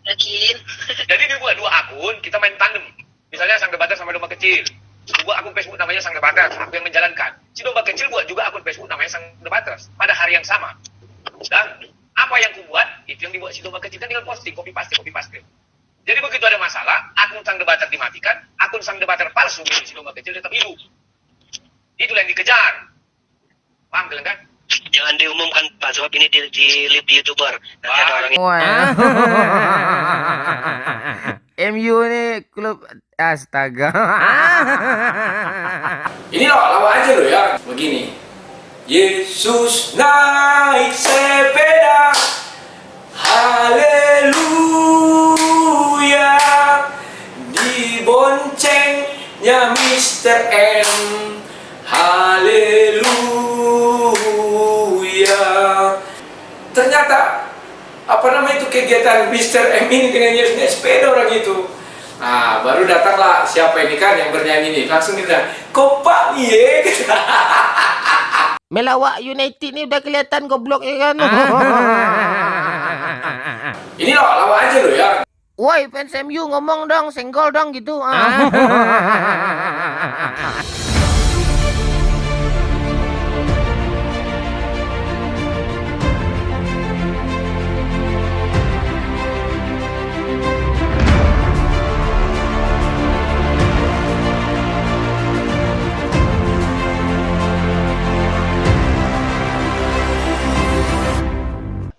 Yakin? Jadi dibuat dua akun, kita main tandem. Misalnya sang debater sama domba kecil. Buat akun Facebook namanya sang debater, aku yang menjalankan. Si domba kecil buat juga akun Facebook namanya sang debater pada hari yang sama. Dan apa yang kubuat itu yang dibuat si domba kecil, kan tinggal posting, copy paste. Jadi begitu ada masalah, akun sang debater dimatikan, akun sang debater palsu milik si domba kecil tetap hidup. Itulah yang dikejar. Paham kalian kan? Jangan diumumkan Pak, sebab ini di live di YouTuber. Nanti ada orang Wah. MU ini klub astaga. Ini lawa aja loh ya, begini. Yesus naik sepeda, haleluya, diboncengnya Mr. M, haleluya. Ternyata apa namanya itu kegiatan Mr. M ini dengan Yesus naik sepeda orang itu. Nah, baru datanglah siapa ini kan yang bernyanyi ini. Langsung kita, kopak ye. Melawak United ni udah kelihatan goblok ya kan. Ini lawa aja loh ya. Woi fans MU ngomong dong, senggol dong gitu.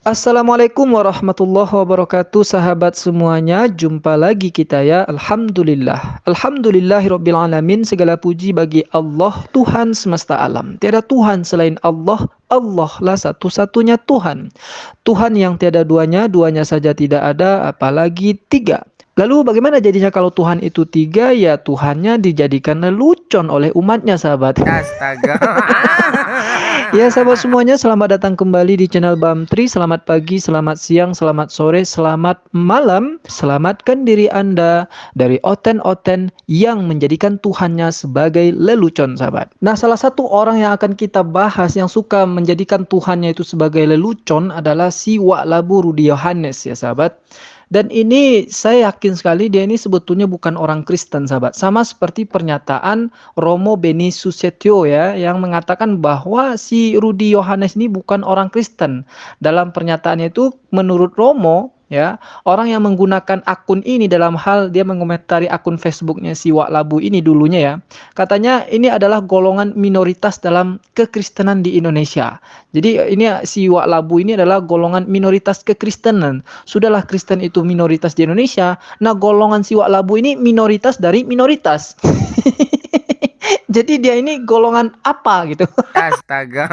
Assalamualaikum warahmatullahi wabarakatuh, sahabat semuanya. Jumpa lagi kita ya. Alhamdulillah. Alhamdulillahirabbil alamin. Segala puji bagi Allah, Tuhan semesta alam. Tiada Tuhan selain Allah. Allah lah satu-satunya Tuhan. Tuhan yang tiada duanya, duanya saja tidak ada, apalagi tiga. Lalu bagaimana jadinya kalau Tuhan itu tiga? Ya Tuhannya dijadikan lelucon oleh umatnya, sahabat. Astaga. Ya sahabat semuanya, selamat datang kembali di channel Bamtri. Selamat pagi, selamat siang, selamat sore, selamat malam. Selamatkan diri Anda dari oten-oten yang menjadikan Tuhannya sebagai lelucon, sahabat. Nah, salah satu orang yang akan kita bahas yang suka menjadikan Tuhannya itu sebagai lelucon adalah si Waklabu Rudi Yohanes ya sahabat. Dan ini saya yakin sekali dia ini sebetulnya bukan orang Kristen, sahabat. Sama seperti pernyataan Romo Beni Susetio ya, yang mengatakan bahwa si Rudi Yohanes ini bukan orang Kristen. Dalam pernyataannya itu menurut Romo ya, orang yang menggunakan akun ini dalam hal dia mengomentari akun Facebooknya si Waklabu ini dulunya ya, katanya ini adalah golongan minoritas dalam kekristenan di Indonesia. Jadi ini si Waklabu ini adalah golongan minoritas kekristenan. Sudahlah Kristen itu minoritas di Indonesia, nah golongan si Waklabu ini minoritas dari minoritas. Jadi dia ini golongan apa gitu. Astaga.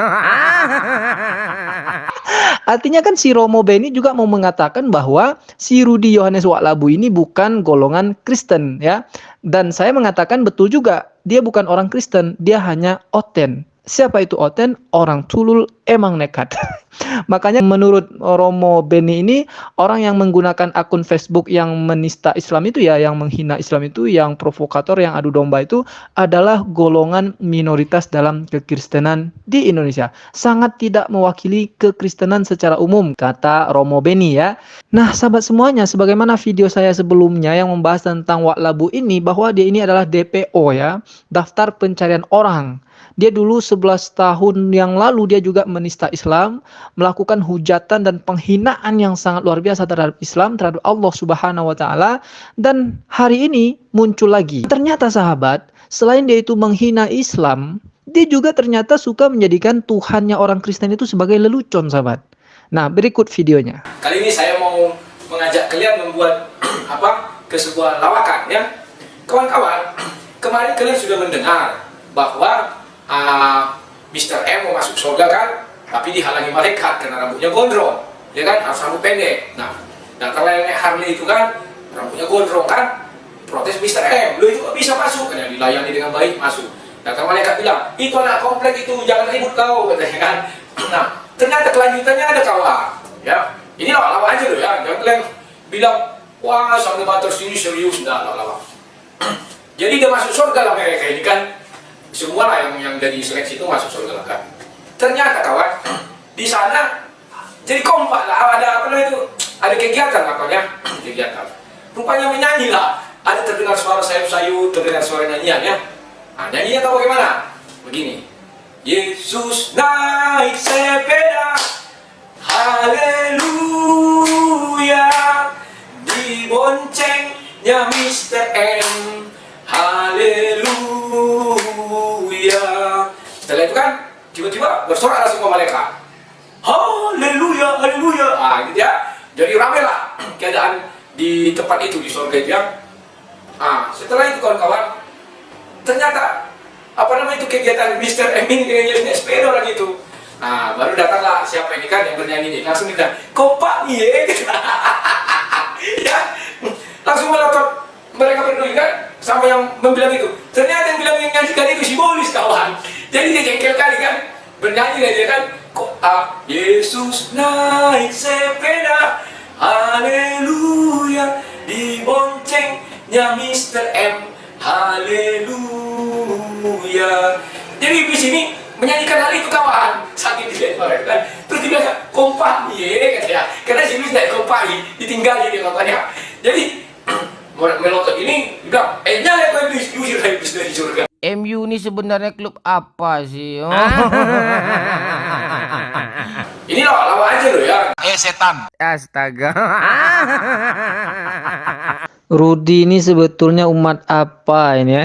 Artinya kan si Romo Beni juga mau mengatakan bahwa si Rudi Yohanes Waklabu ini bukan golongan Kristen ya. Dan saya mengatakan betul juga, dia bukan orang Kristen, dia hanya oten. Siapa itu oten? Orang tulul emang nekat. Makanya menurut Romo Beni ini, orang yang menggunakan akun Facebook yang menista Islam itu ya, yang menghina Islam itu, yang provokator, yang adu domba itu adalah golongan minoritas dalam kekristenan di Indonesia. Sangat tidak mewakili kekristenan secara umum, kata Romo Beni ya. Nah sahabat semuanya, sebagaimana video saya sebelumnya yang membahas tentang Waklabu ini, bahwa dia ini adalah DPO ya, daftar pencarian orang. Dia dulu 11 tahun yang lalu dia juga menista Islam, melakukan hujatan dan penghinaan yang sangat luar biasa terhadap Islam, terhadap Allah Subhanahu wa taala, dan hari ini muncul lagi. Ternyata sahabat, selain dia itu menghina Islam, dia juga ternyata suka menjadikan Tuhannya orang Kristen itu sebagai lelucon, sahabat. Nah, berikut videonya. Kali ini saya mau mengajak kalian membuat ke sebuah lawakan ya. Kawan-kawan, kemarin kalian sudah mendengar bahwa Mr. M mau masuk surga kan, tapi dihalangi malaikat karena rambutnya gondrong, ya kan, harus rambut pendek. Nah, datanglah yang naik Harley itu kan, rambutnya gondrong kan, protes Mr. M, lu itu gak bisa masuk, karena dilayani dengan baik masuk. Datang malaikat bilang, itu anak komplek itu, jangan ribut kau, katanya kan. Nah, ternyata kelanjutannya ada kawan, ya. Ini lawa-lawa aja loh ya, jangan kalian bilang, wah sang debater sini serius, enggak lawa-lawa. Jadi dia masuk surga lah mereka ini kan. Semua lah yang dari seleksi itu masuk surga kan. Ternyata kawan, di sana Jadi kompak lah, ada apa namanya itu, ada kegiatan makanya kegiatan. Rupanya menyanyi lah, ada terdengar suara sayup-sayup, terdengar suara nyanyian ya. Nah, nyanyinya tahu bagaimana? Begini. Yesus naik sepeda, haleluya, diboncengnya Mr. M, haleluya. Setelah itu kan, tiba-tiba bersorak semua malaikat. Haleluya, haleluya. Ah, gitu ya. Jadi ramai lah keadaan di tempat itu, di surga itu ya. Ah, setelah itu kawan-kawan, ternyata apa namanya itu kegiatan Mr. Emin dengan nyanyi sepeda orang itu. Nah, baru datanglah siapa ini kan yang bernyanyi ini. Langsung bilang, kompak nih ya. Ya, langsung melotot mereka berdua kan, sama yang membilang itu. Ternyata yang bilang yang nyanyikan itu simbolis kawan. Jadi dia jengkel kali kan, bernyanyi aja kan. Yesus naik sepeda, haleluya, diboncengnya Mr. M, haleluya. Jadi di sini menyanyikan hal itu kawan, saking dilihat kan. Terus dia bilang kompak ye katanya, karena sini tidak kompak ditinggal jadi kawannya. Jadi melotot ini bilang, nyala kau diusir dari surga. MU ini sebenarnya klub apa sih? Oh. Ini lawan aja loh ya. Setan. Astaga. Rudi ini sebetulnya umat apa ini ya?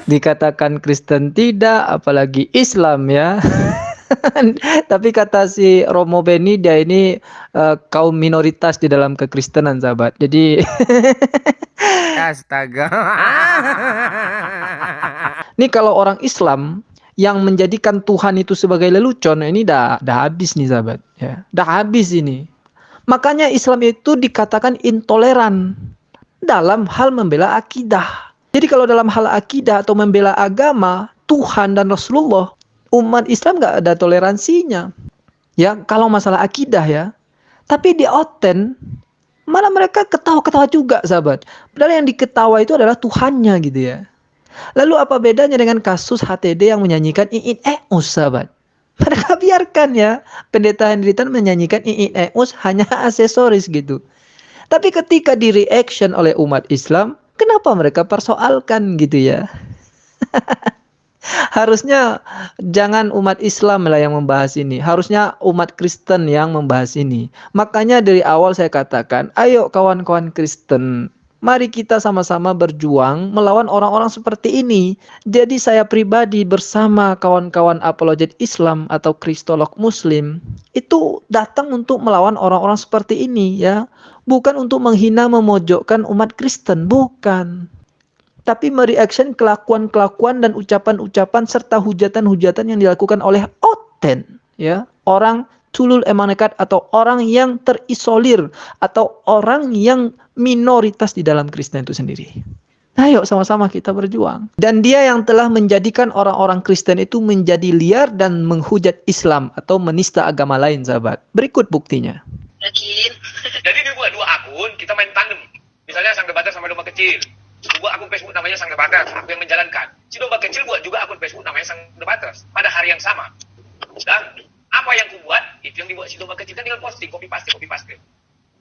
Dikatakan Kristen tidak, apalagi Islam ya. Tapi kata si Romo Beni, dia ini kaum minoritas di dalam kekristenan, sahabat. Jadi Astaga. ini kalau orang Islam yang menjadikan Tuhan itu sebagai lelucon, ini dah habis nih, sahabat. Ya, dah habis ini. Makanya Islam itu dikatakan intoleran dalam hal membela akidah. Jadi kalau dalam hal akidah atau membela agama Tuhan dan Rasulullah, umat Islam nggak ada toleransinya. Ya, kalau masalah akidah ya. Tapi di oten malah mereka ketawa-ketawa juga, sahabat. Padahal yang diketawa itu adalah Tuhannya gitu ya. Lalu apa bedanya dengan kasus HTD yang menyanyikan Iin Eus, sahabat? Mereka biarkan ya pendeta Hendritan menyanyikan Iin Eus hanya aksesoris gitu. Tapi ketika di reaction oleh umat Islam, kenapa mereka persoalkan gitu ya? Harusnya jangan umat Islam lah yang membahas ini. Harusnya umat Kristen yang membahas ini. Makanya dari awal saya katakan, ayo kawan-kawan Kristen, mari kita sama-sama berjuang melawan orang-orang seperti ini. Jadi saya pribadi bersama kawan-kawan apologet Islam atau kristolog Muslim itu datang untuk melawan orang-orang seperti ini ya. Bukan untuk menghina, memojokkan umat Kristen, bukan. Tapi mereaction kelakuan-kelakuan dan ucapan-ucapan serta hujatan-hujatan yang dilakukan oleh oten ya, orang tulul emanekat atau orang yang terisolir atau orang yang minoritas di dalam Kristen itu sendiri. Ayo sama-sama kita berjuang. Dan dia yang telah menjadikan orang-orang Kristen itu menjadi liar dan menghujat Islam atau menista agama lain, sahabat. Berikut buktinya. Jadi dibuat dua akun, kita main tandem. Misalnya sang debater sama domba kecil. Buat akun Facebook namanya sang debater, aku yang menjalankan. Si domba kecil buat juga akun Facebook namanya sang debater pada hari yang sama. Dan apa yang kubuat itu yang dibuat si domba kecil kan tinggal posting, copy paste.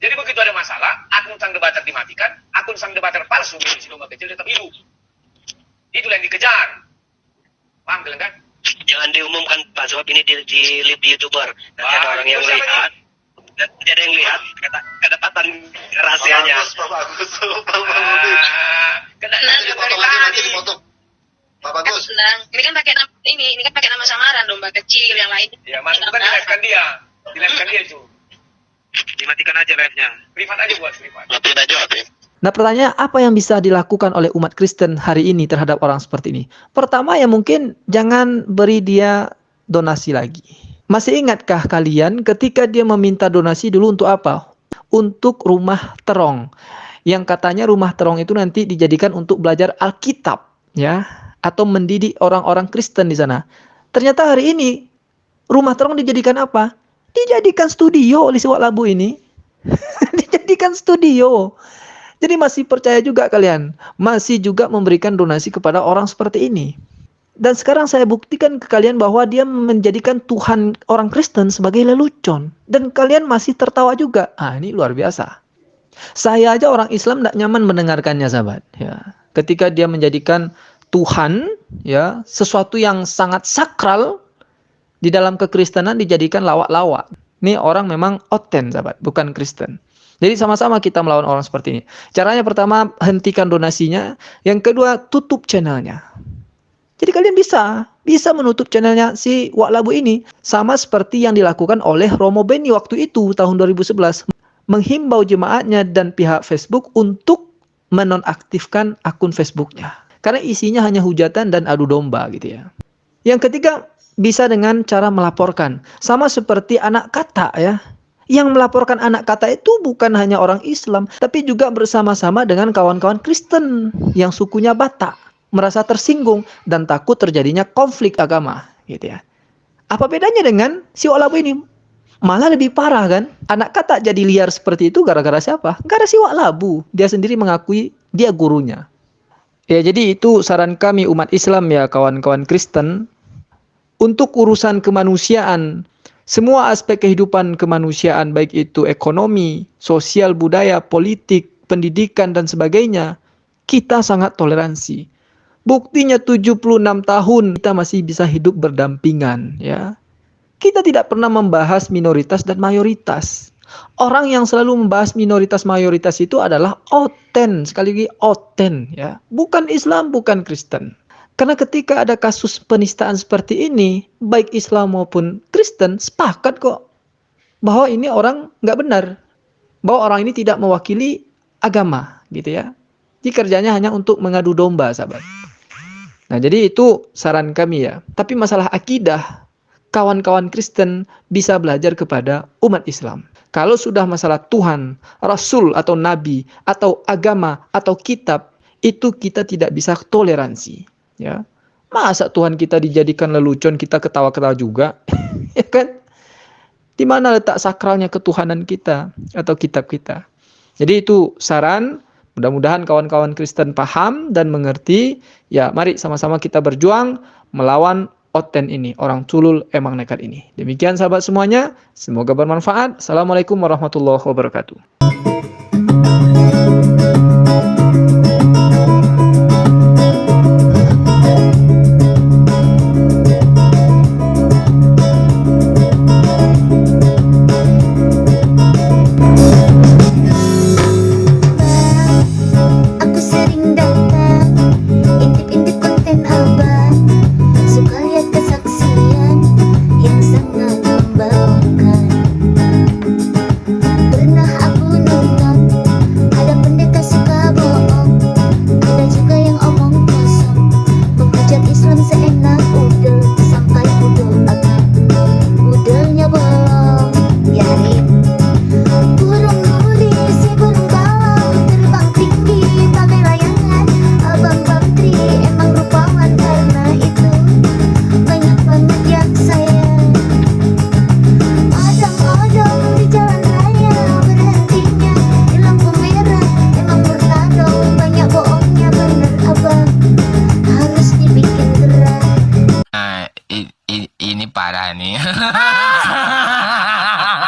Jadi begitu ada masalah, akun sang debater dimatikan, akun sang debater palsu milik si domba kecil tetap hidup. Itulah yang dikejar. Paham kalian kan? Jangan diumumkan Pak, sebab ini di live di YouTuber. Nanti ada orang yang lihat. Nanti ada yang lihat kedapatan rahasianya. Pak Bagus. Ini kan pakai nama ini kan pakai nama samaran domba kecil yang lain. Ya, mas bukan di-live-kan dia. Di-live-kan dia itu. Dimatikan aja live-nya. Privat aja buat privat. Lapin aja, lapin. Nah pertanyaan apa yang bisa dilakukan oleh umat Kristen hari ini terhadap orang seperti ini? Pertama ya mungkin jangan beri dia donasi lagi. Masih ingatkah kalian ketika dia meminta donasi dulu untuk apa? Untuk rumah terong. Yang katanya rumah terong itu nanti dijadikan untuk belajar Alkitab, ya, atau mendidik orang-orang Kristen di sana. Ternyata hari ini rumah terong dijadikan apa? Dijadikan studio oleh si Wak Labu ini. Dijadikan studio. Jadi masih percaya juga kalian, masih juga memberikan donasi kepada orang seperti ini. Dan sekarang saya buktikan ke kalian bahwa dia menjadikan Tuhan orang Kristen sebagai lelucon. Dan kalian masih tertawa juga. Ah, ini luar biasa. Saya aja orang Islam tidak nyaman mendengarkannya, sahabat. Ya. Ketika dia menjadikan Tuhan, ya, sesuatu yang sangat sakral di dalam kekristenan dijadikan lawak-lawak. Ini orang memang oten, sahabat, bukan Kristen. Jadi sama-sama kita melawan orang seperti ini. Caranya pertama, hentikan donasinya. Yang kedua, tutup channelnya. Jadi kalian bisa menutup channelnya si Wak Labu ini. Sama seperti yang dilakukan oleh Romo Beni waktu itu, tahun 2011. Menghimbau jemaatnya dan pihak Facebook untuk menonaktifkan akun Facebooknya. Karena isinya hanya hujatan dan adu domba gitu ya. Yang ketiga, bisa dengan cara melaporkan. Sama seperti anak kata ya. Yang melaporkan anak kata itu bukan hanya orang Islam, tapi juga bersama-sama dengan kawan-kawan Kristen yang sukunya Batak. Merasa tersinggung dan takut terjadinya konflik agama gitu ya. Apa bedanya dengan si Wak Labu ini? Malah lebih parah kan? Anak kata jadi liar seperti itu gara-gara siapa? Gara si Wak Labu. Dia sendiri mengakui dia gurunya. Ya, jadi itu saran kami umat Islam ya, kawan-kawan Kristen. Untuk urusan kemanusiaan, semua aspek kehidupan kemanusiaan, baik itu ekonomi, sosial, budaya, politik, pendidikan, dan sebagainya, kita sangat toleransi. Buktinya 76 tahun kita masih bisa hidup berdampingan ya. Kita tidak pernah membahas minoritas dan mayoritas. Orang yang selalu membahas minoritas mayoritas itu adalah oten, sekali lagi oten ya. Bukan Islam, bukan Kristen. Karena ketika ada kasus penistaan seperti ini, baik Islam maupun Kristen sepakat kok bahwa ini orang nggak benar. Bahwa orang ini tidak mewakili agama gitu ya. Jadi kerjanya hanya untuk mengadu domba, sahabat. Nah, jadi itu saran kami ya. Tapi masalah akidah, kawan-kawan Kristen bisa belajar kepada umat Islam. Kalau sudah masalah Tuhan, Rasul atau Nabi, atau agama, atau kitab, itu kita tidak bisa toleransi. Ya, masa Tuhan kita dijadikan lelucon, kita ketawa-ketawa juga, ya kan? Di mana letak sakralnya ketuhanan kita atau kitab kita? Jadi itu saran. Mudah-mudahan kawan-kawan Kristen paham dan mengerti. Ya, mari sama-sama kita berjuang melawan oten ini, orang culul emang nekat ini. Demikian sahabat semuanya, semoga bermanfaat. Assalamualaikum warahmatullahi wabarakatuh.